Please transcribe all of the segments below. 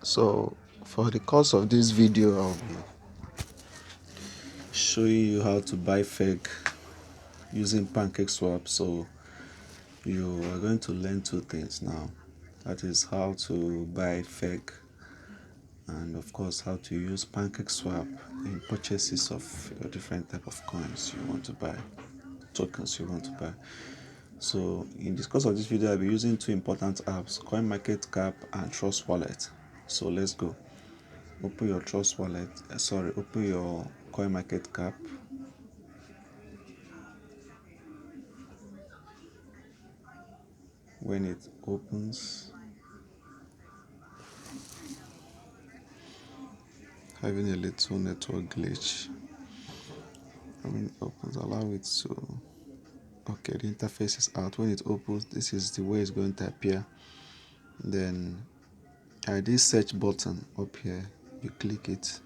So for the course of this video, I'll be showing you how to buy fake using pancake swap. So you are going to learn two things now. That is how to buy fake, and of course how to use pancake swap in purchases of your different type of coins you want to buy, tokens you want to buy. So in the course of this video, I'll be using two important apps, CoinMarketCap and Trust Wallet. So let's go. Open your Trust Wallet, open your CoinMarketCap. When it opens, having a little network glitch. When it opens, allow it to, okay, the interface is out. When it opens, this is the way it's going to appear. Then this search button up here, you click it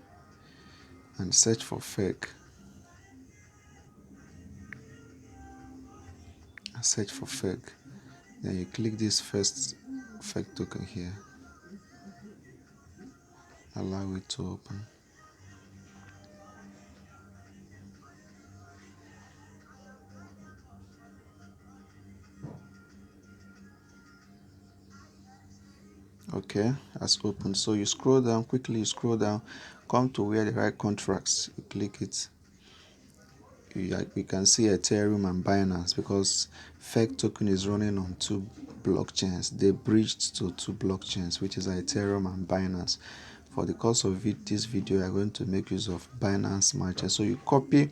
and search for fake. Search for fake. Then you click this first fake token here. Allow it to open. Okay, has opened. So you scroll down quickly, you scroll down, come to where the right contracts, you click it. You can see Ethereum and Binance because fake token is running on two blockchains. They bridged to two blockchains, which is Ethereum and Binance. For the course of this video, I'm going to make use of Binance Smart Chain. So you copy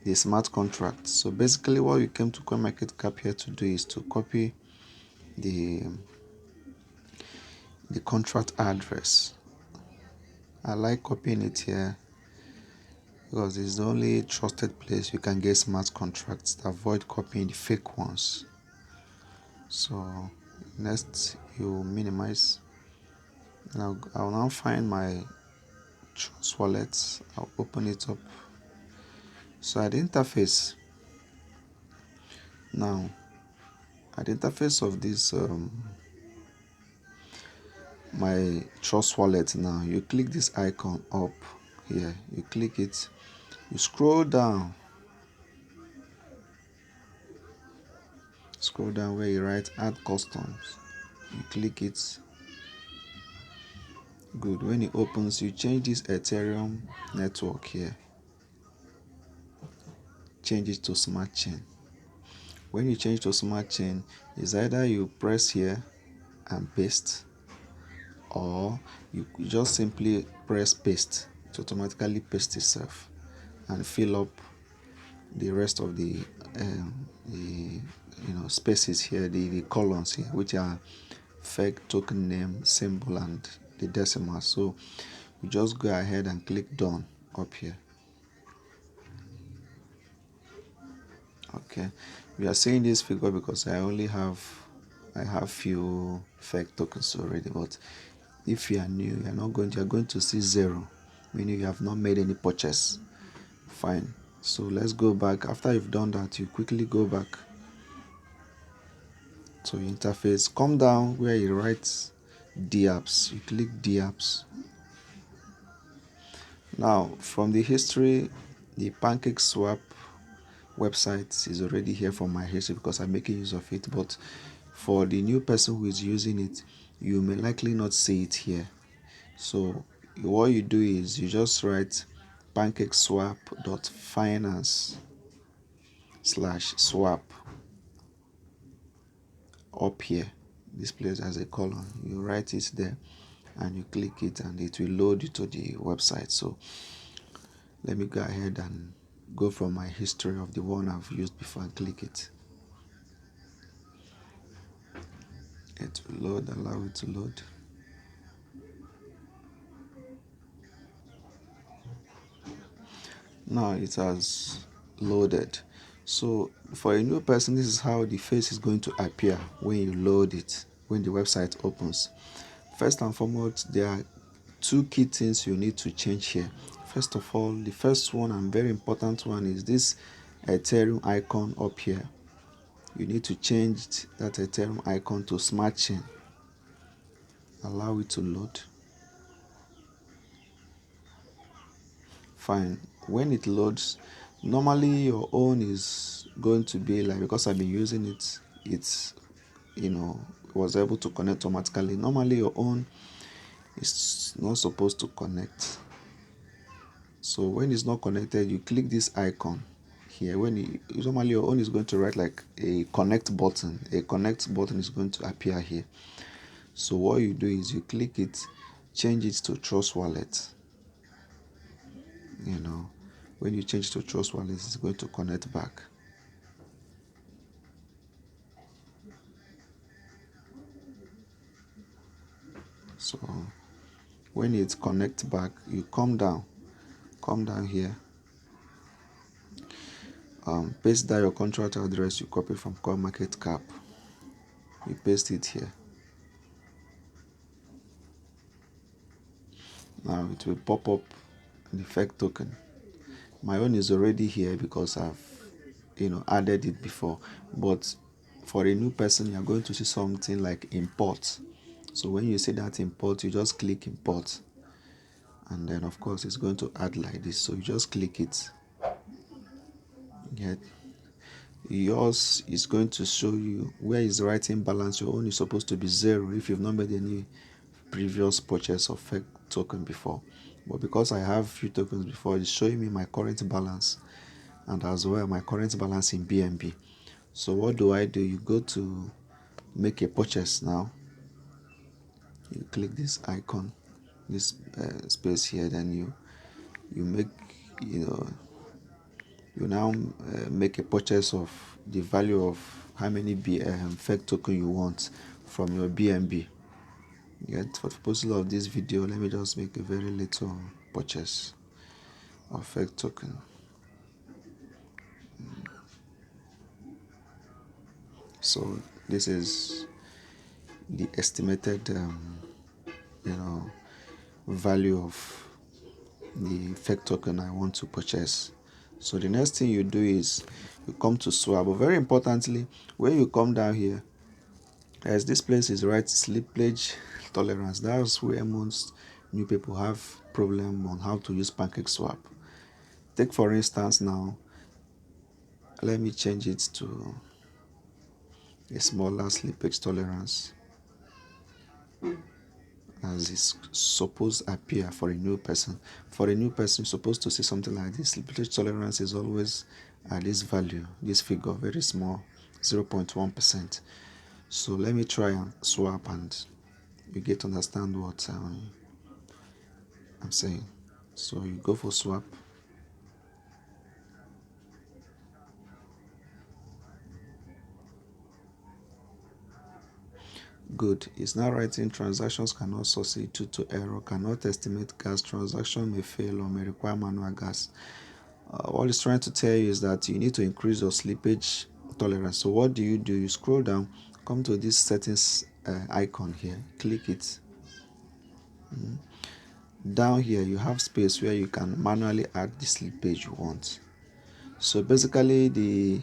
the smart contract. So basically what you came to CoinMarketCap here to do is to copy the contract address. I like copying it here because it's the only trusted place you can get smart contracts. Avoid copying the fake ones. So next you minimize. Now I'll now find my Trust wallet. I'll open it up. So at the interface now, at the interface of this my Trust wallet, now you click this icon up here, you click it, you scroll down where you write add customs, you click it. Good. When it opens, you change this Ethereum network here, change it to smart chain. When you change to smart chain, is either you press here and paste, or you just simply press paste. It automatically paste itself and fill up the rest of the spaces here, the columns here, which are fake token name, symbol, and the decimal. So you just go ahead and click done up here. Okay, we are seeing this figure because I have few fake tokens already. But if you are new, you're going to see 0, meaning you have not made any purchase. Fine. So let's go back. After you've done that, you quickly go back to your interface. Come down where you write D-apps. You click D-apps. Now, from the history, the pancake swap website is already here from my history because I'm making use of it. But for the new person who is using it, you may likely not see it here. So what you do is you just write pancakeswap.finance/swap up here. This place has a column. You write it there and you click it and it will load you to the website. So let me go ahead and go from my history of the one I've used before and click it. It will load, allow it to load. Now it has loaded. So for a new person, this is how the face is going to appear when you load it, when the website opens. First and foremost, there are two key things you need to change here. First of all, the first one and very important one is this Ethereum icon up here. You need to change that Ethereum icon to smart chain. Allow it to load. Fine. When it loads, normally your own is going to be like, because I've been using it, it's, was able to connect automatically. Normally your own is not supposed to connect. So when it's not connected, you click this icon here. Normally your own is going to write like a connect button. A connect button is going to appear here. So what you do is you click it, change it to Trust Wallet. When you change to Trust Wallet, it's going to connect back. So when it connects back, you come down here, paste down your contract address you copy from CoinMarketCap. You paste it here. Now it will pop up the fake token. My own is already here because I've added it before. But for a new person, you're going to see something like import. So when you see that import, you just click import, and then of course it's going to add like this. So you just click it. Get yours is going to show you where is the writing balance. Your own is supposed to be 0 if you've not made any previous purchase of fake token before. But because I have few tokens before, it's showing me my current balance and as well my current balance in BNB. So what do? You go to make a purchase now. You click this icon, this space here, then you make you now make a purchase of the value of how many fake token you want from your BNB. Yet for the purpose of this video, let me just make a very little purchase of fake token. So this is the estimated value of the fake token I want to purchase. So the next thing you do is you come to swap. But very importantly, when you come down here, as this place is right slippage tolerance, that's where most new people have problem on how to use pancake swap. Take for instance now, let me change it to a smaller slippage tolerance as it's supposed to appear for a new person. For a new person, you're supposed to see something like this. Slippage tolerance is always at this value, this figure, very small, 0.1%. So let me try and swap and you get to understand what I'm saying. So you go for swap. Good. It's now writing transactions cannot succeed due to error, cannot estimate gas, transaction may fail or may require manual gas. What it's trying to tell you is that you need to increase your slippage tolerance. So what do? You scroll down, come to this settings icon here, click it. Down here you have space where you can manually add the slippage you want. So basically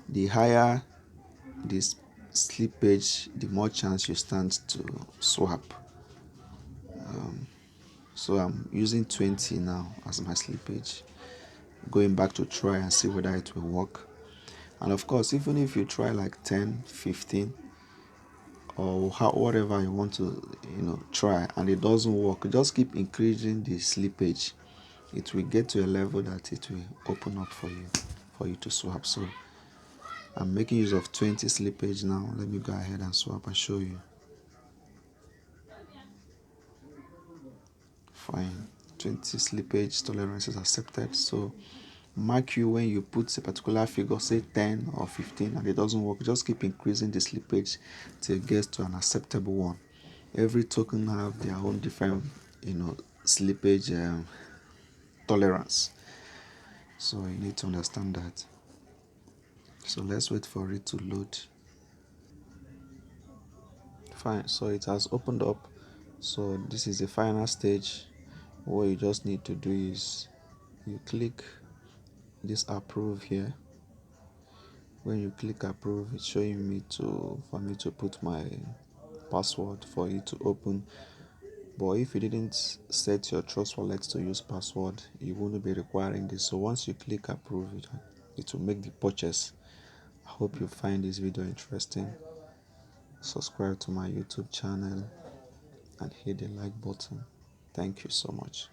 the higher this slippage, the more chance you stand to swap. So I'm using 20 now as my slippage, going back to try and see whether it will work. And of course, even if you try like 10, 15 or whatever you want to try and it doesn't work, just keep increasing the slippage. It will get to a level that it will open up for you to swap. So I'm making use of 20 slippage now. Let me go ahead and swap and show you. Fine. 20 slippage tolerance is accepted. So mark you when you put a particular figure, say 10 or 15, and it doesn't work. Just keep increasing the slippage till it gets to an acceptable one. Every token have their own different slippage tolerance. So you need to understand that. So let's wait for it to load. Fine. So it has opened up. So this is the final stage. What you just need to do is you click this approve here. When you click approve, it's showing me for me to put my password for it to open. But if you didn't set your trust wallet to use password, you won't be requiring this. So once you click approve, it will make the purchase. I hope you find this video interesting. Subscribe to my YouTube channel and hit the like button. Thank you so much.